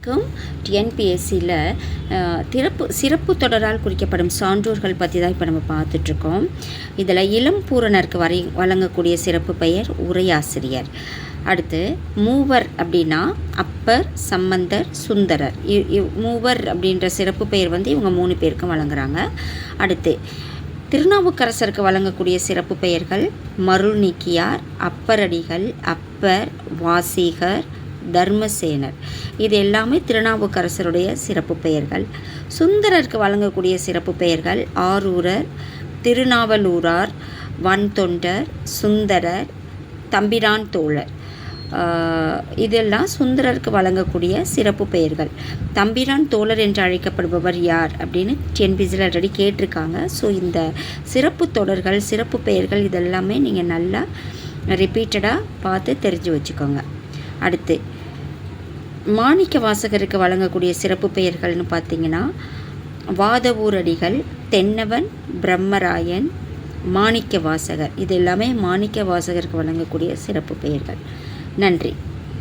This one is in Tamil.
வரைக்கும் டிஎன்பிஎஸ்சியில் சிறப்பு தொடரால் குறிக்கப்படும் சான்றோர்கள் பற்றி தான் இப்போ நம்ம பார்த்துட்ருக்கோம். இதில் இளம் பூரணருக்கு வழங்கக்கூடிய சிறப்பு பெயர் உரையாசிரியர். அடுத்து மூவர் அப்படின்னா அப்பர், சம்பந்தர், சுந்தரர். மூவர் அப்படின்ற சிறப்பு பெயர் இவங்க 3 பேருக்கும் வழங்குறாங்க. அடுத்து திருநாவுக்கரசருக்கு வழங்கக்கூடிய சிறப்பு பெயர்கள் மருள் நீக்கியார், அப்பரடிகள், அப்பர், வாசிகர், தர்மசேனர். இது எல்லாமே திருநாவுக்கரசருடைய சிறப்பு பெயர்கள். சுந்தரருக்கு வழங்கக்கூடிய சிறப்பு பெயர்கள் ஆரூரர், திருநாவலூரார், வன்தொண்டர், சுந்தரர், தம்பிரான் தோழர். இதெல்லாம் சுந்தரருக்கு வழங்கக்கூடிய சிறப்பு பெயர்கள். தம்பிரான் தோழர் என்று அழைக்கப்படுபவர் யார் அப்படின்னு டிஎன்பிஎஸ்சியில் ஆல்ரெடி கேட்டிருக்காங்க. ஸோ இந்த சிறப்பு தொடர்கள், சிறப்பு பெயர்கள் இதெல்லாமே நீங்கள் நல்லா ரிப்பீட்டடாக பார்த்து தெரிஞ்சு வச்சுக்கோங்க. அடுத்து மாணிக்க வாசகருக்கு வழங்கக்கூடிய சிறப்பு பெயர்கள்னு பார்த்தீங்கன்னா வாதவூரடிகள், தென்னவன், பிரம்மராயன், மாணிக்க வாசகர். இது எல்லாமே மாணிக்க வாசகருக்கு வழங்கக்கூடிய சிறப்பு பெயர்கள். நன்றி.